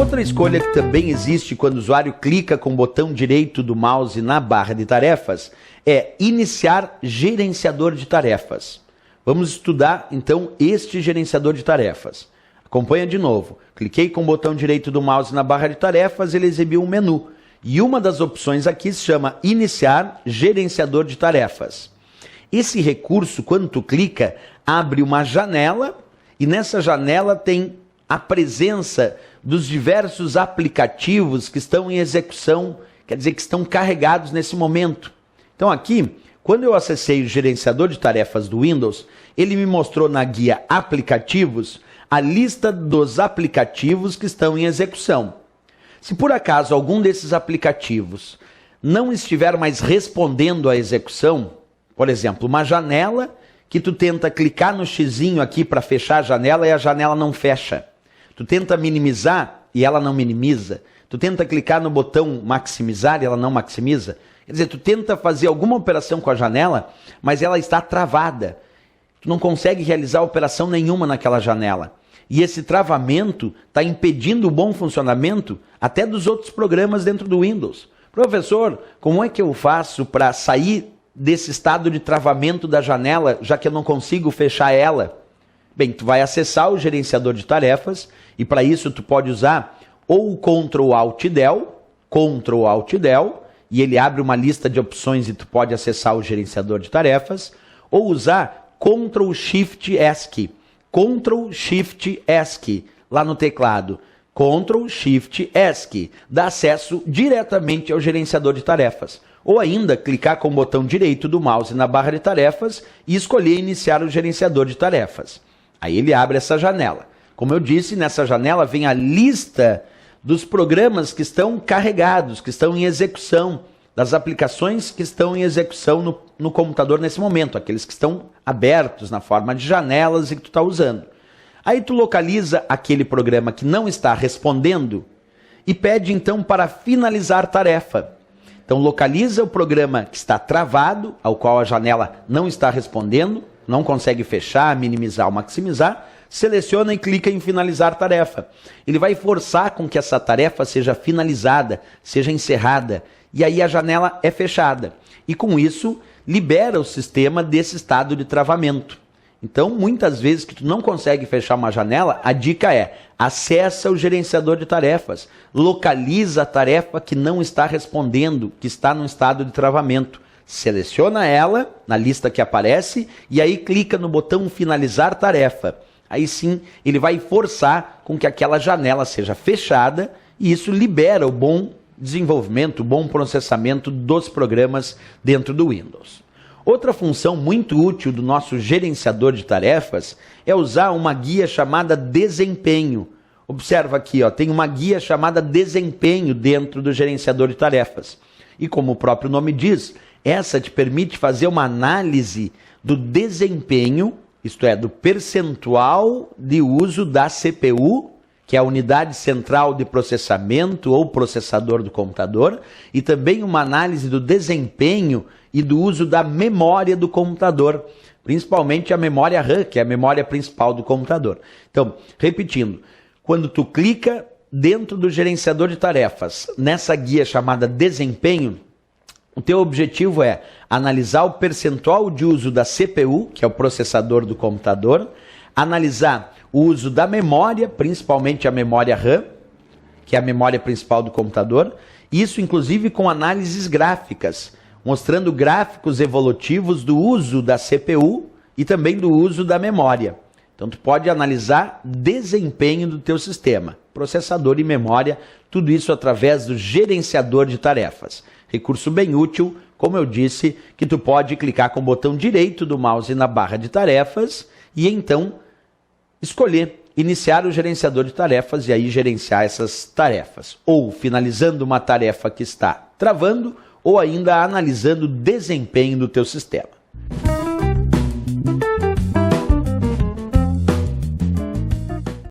Outra escolha que também existe quando o usuário clica com o botão direito do mouse na barra de tarefas é iniciar gerenciador de tarefas. Vamos estudar então este gerenciador de tarefas. Acompanha de novo. Cliquei com o botão direito do mouse na barra de tarefas, ele exibiu um menu. E uma das opções aqui se chama iniciar gerenciador de tarefas. Esse recurso, quando tu clica, abre uma janela e nessa janela tem a presença dos diversos aplicativos que estão em execução, quer dizer, que estão carregados nesse momento. Então aqui, quando eu acessei o gerenciador de tarefas do Windows, ele me mostrou na guia aplicativos a lista dos aplicativos que estão em execução. Se por acaso algum desses aplicativos não estiver mais respondendo à execução, por exemplo, uma janela que tu tenta clicar no xizinho aqui para fechar a janela e a janela não fecha. Tu tenta minimizar e ela não minimiza. Tu tenta clicar no botão maximizar e ela não maximiza. Quer dizer, tu tenta fazer alguma operação com a janela, mas ela está travada. Tu não consegue realizar operação nenhuma naquela janela. E esse travamento está impedindo o bom funcionamento até dos outros programas dentro do Windows. Professor, como é que eu faço para sair desse estado de travamento da janela, já que eu não consigo fechar ela? Bem, tu vai acessar o gerenciador de tarefas e para isso tu pode usar ou o Ctrl Alt Del, e ele abre uma lista de opções e tu pode acessar o gerenciador de tarefas, ou usar Ctrl Shift ESC, lá no teclado, Ctrl Shift ESC, dá acesso diretamente ao gerenciador de tarefas. Ou ainda clicar com o botão direito do mouse na barra de tarefas e escolher iniciar o gerenciador de tarefas. Aí ele abre essa janela. Como eu disse, nessa janela vem a lista dos programas que estão carregados, que estão em execução, das aplicações que estão em execução no computador nesse momento, aqueles que estão abertos na forma de janelas e que tu está usando. Aí tu localiza aquele programa que não está respondendo e pede então para finalizar tarefa. Então localiza o programa que está travado, ao qual a janela não está respondendo, não consegue fechar, minimizar ou maximizar, seleciona e clica em finalizar tarefa. Ele vai forçar com que essa tarefa seja finalizada, seja encerrada, e aí a janela é fechada. E com isso, libera o sistema desse estado de travamento. Então, muitas vezes que tu não consegue fechar uma janela, a dica é, acessa o gerenciador de tarefas, localiza a tarefa que não está respondendo, que está num estado de travamento. Seleciona ela na lista que aparece e aí clica no botão finalizar tarefa. Aí sim, ele vai forçar com que aquela janela seja fechada e isso libera o bom desenvolvimento, o bom processamento dos programas dentro do Windows. Outra função muito útil do nosso gerenciador de tarefas é usar uma guia chamada desempenho. Observa aqui, ó, tem uma guia chamada desempenho dentro do gerenciador de tarefas. E como o próprio nome diz, essa te permite fazer uma análise do desempenho, isto é, do percentual de uso da CPU, que é a unidade central de processamento ou processador do computador, e também uma análise do desempenho e do uso da memória do computador, principalmente a memória RAM, que é a memória principal do computador. Então, repetindo, quando tu clica dentro do gerenciador de tarefas, nessa guia chamada desempenho, o teu objetivo é analisar o percentual de uso da CPU, que é o processador do computador, analisar o uso da memória, principalmente a memória RAM, que é a memória principal do computador, isso inclusive com análises gráficas, mostrando gráficos evolutivos do uso da CPU e também do uso da memória. Então tu pode analisar desempenho do teu sistema, processador e memória, tudo isso através do gerenciador de tarefas. Recurso bem útil, como eu disse, que tu pode clicar com o botão direito do mouse na barra de tarefas e então escolher iniciar o gerenciador de tarefas e aí gerenciar essas tarefas. Ou finalizando uma tarefa que está travando ou ainda analisando o desempenho do teu sistema.